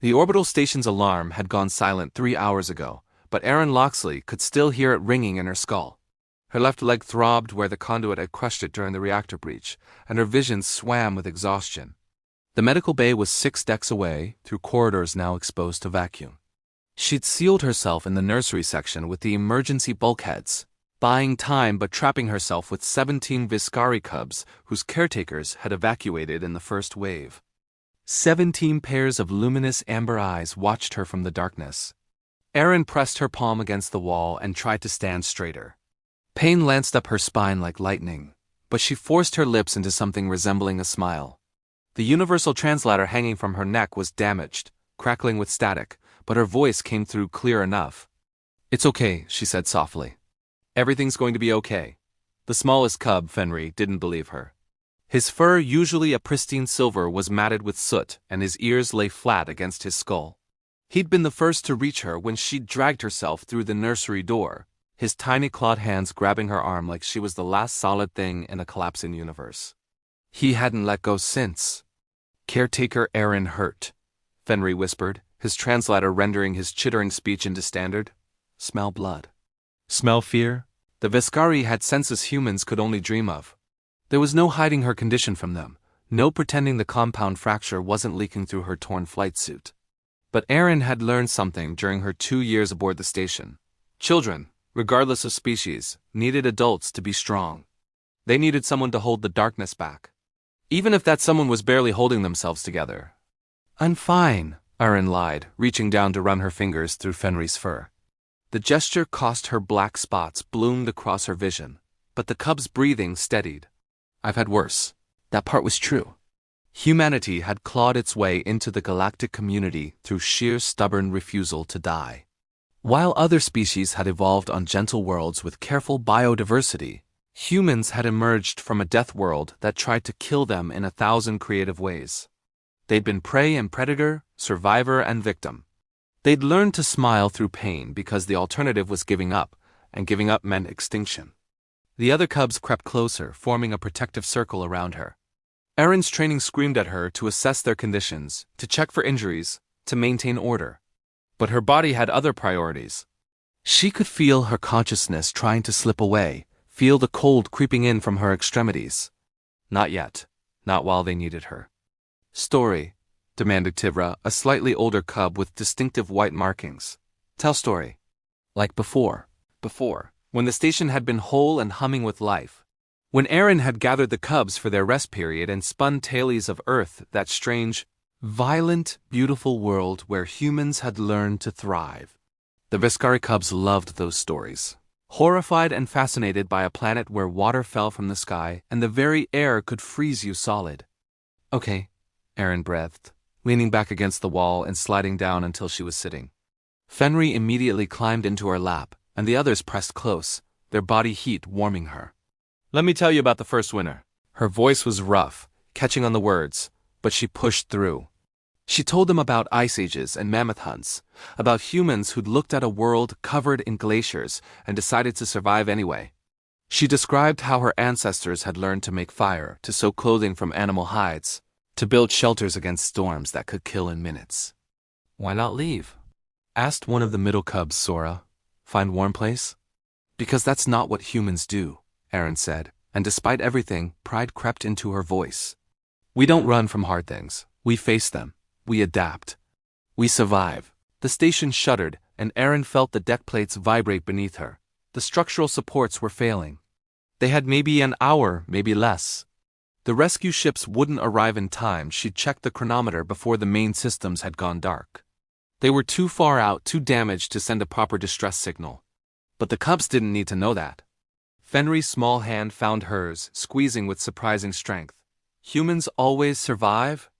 The orbital station's alarm had gone silent 3 hours ago, but Erin Loxley could still hear it ringing in her skull. Her left leg throbbed where the conduit had crushed it during the reactor breach, and her vision swam with exhaustion. The medical bay was 6 decks away, through corridors now exposed to vacuum. She'd sealed herself in the nursery section with the emergency bulkheads, buying time but trapping herself with 17 Viscari cubs whose caretakers had evacuated in the first wave. 17 pairs of luminous amber eyes watched her from the darkness. Erin pressed her palm against the wall and tried to stand straighter. Pain lanced up her spine like lightning, but she forced her lips into something resembling a smile. The universal translator hanging from her neck was damaged, crackling with static, but her voice came through clear enough. "It's okay," she said softly. "Everything's going to be okay." The smallest cub, Fenry, didn't believe her. His fur, usually a pristine silver, was matted with soot, and his ears lay flat against his skull. He'd been the first to reach her when she'd dragged herself through the nursery door, his tiny clawed hands grabbing her arm like she was the last solid thing in a collapsing universe. He hadn't let go since. "Caretaker Erin hurt," Fenry whispered, his translator rendering his chittering speech into standard. "Smell blood. Smell fear." The Viscari had senses humans could only dream of. There was no hiding her condition from them, no pretending the compound fracture wasn't leaking through her torn flight suit. But Erin had learned something during her 2 years aboard the station. Children, regardless of species, needed adults to be strong. They needed someone to hold the darkness back, even if that someone was barely holding themselves together. "I'm fine," Erin lied, reaching down to run her fingers through Fenry's fur. The gesture cost her black spots bloomed across her vision, but the cub's breathing steadied. "I've had worse." That part was true. Humanity had clawed its way into the galactic community through sheer stubborn refusal to die. While other species had evolved on gentle worlds with careful biodiversity, humans had emerged from a death world that tried to kill them in 1,000 creative ways. They'd been prey and predator, survivor and victim. They'd learned to smile through pain because the alternative was giving up, and giving up meant extinction. The other cubs crept closer, forming a protective circle around her. Erin's training screamed at her to assess their conditions, to check for injuries, to maintain order. But her body had other priorities. She could feel her consciousness trying to slip away, feel the cold creeping in from her extremities. Not yet. Not while they needed her. "Story," demanded Tivra, a slightly older cub with distinctive white markings. "Tell story." Like before, when the station had been whole and humming with life. When Erin had gathered the cubs for their rest period and spun tales of Earth, that strange, violent, beautiful world where humans had learned to thrive. The Viscari cubs loved those stories. Horrified and fascinated by a planet where water fell from the sky and the very air could freeze you solid. "Okay," Erin breathed, leaning back against the wall and sliding down until she was sitting. Fenry immediately climbed into her lap, and the others pressed close, their body heat warming her. "Let me tell you about the first winter." Her voice was rough, catching on the words, but she pushed through. She told them about ice ages and mammoth hunts, about humans who'd looked at a world covered in glaciers and decided to survive anyway. She described how her ancestors had learned to make fire, to sew clothing from animal hides, to build shelters against storms that could kill in minutes. "Why not leave?" asked one of the middle cubs, Sora. "Find warm place?" "Because that's not what humans do," Erin said, and despite everything, pride crept into her voice. "We don't run from hard things. We face them. We adapt. We survive." The station shuddered, and Erin felt the deck plates vibrate beneath her. The structural supports were failing. They had maybe an hour, maybe less. The rescue ships wouldn't arrive in time. She'd checked the chronometer before the main systems had gone dark. They were too far out, too damaged to send a proper distress signal. But the cubs didn't need to know that. Fenry's small hand found hers, squeezing with surprising strength. "Humans always survive?"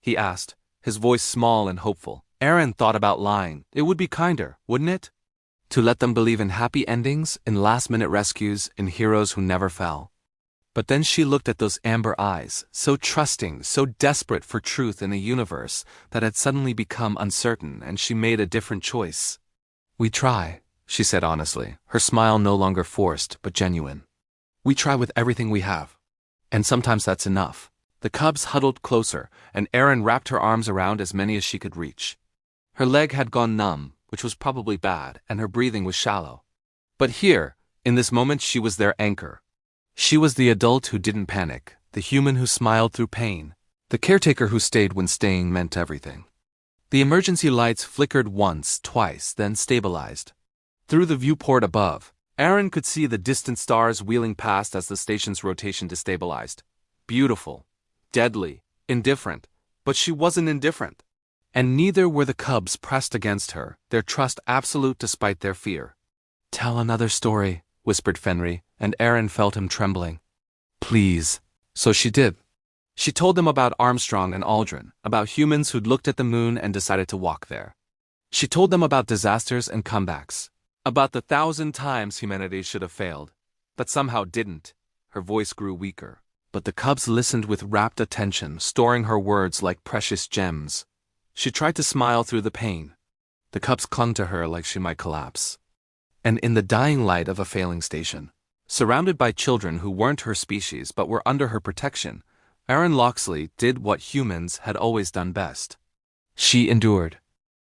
he asked, his voice small and hopeful. Erin thought about lying. It would be kinder, wouldn't it? To let them believe in happy endings, in last-minute rescues, in heroes who never fell. But then she looked at those amber eyes, so trusting, so desperate for truth in a universe that had suddenly become uncertain, and she made a different choice. "We try," she said honestly, her smile no longer forced but genuine. "We try with everything we have. And sometimes that's enough." The cubs huddled closer, and Erin wrapped her arms around as many as she could reach. Her leg had gone numb, which was probably bad, and her breathing was shallow. But here, in this moment, she was their anchor. She was the adult who didn't panic, the human who smiled through pain, the caretaker who stayed when staying meant everything. The emergency lights flickered once, twice, then stabilized. Through the viewport above, Aaron could see the distant stars wheeling past as the station's rotation destabilized. Beautiful, deadly, indifferent, but she wasn't indifferent. And neither were the cubs pressed against her, their trust absolute despite their fear. "Tell another story," whispered Fenry, and Aaron felt him trembling. "Please." So she did. She told them about Armstrong and Aldrin, about humans who'd looked at the moon and decided to walk there. She told them about disasters and comebacks, about the 1,000 times humanity should have failed, but somehow didn't. Her voice grew weaker, but the cubs listened with rapt attention, storing her words like precious gems. She tried to smile through the pain. The cubs clung to her like she might collapse. And in the dying light of a failing station, surrounded by children who weren't her species but were under her protection, Aaron Loxley did what humans had always done best. She endured.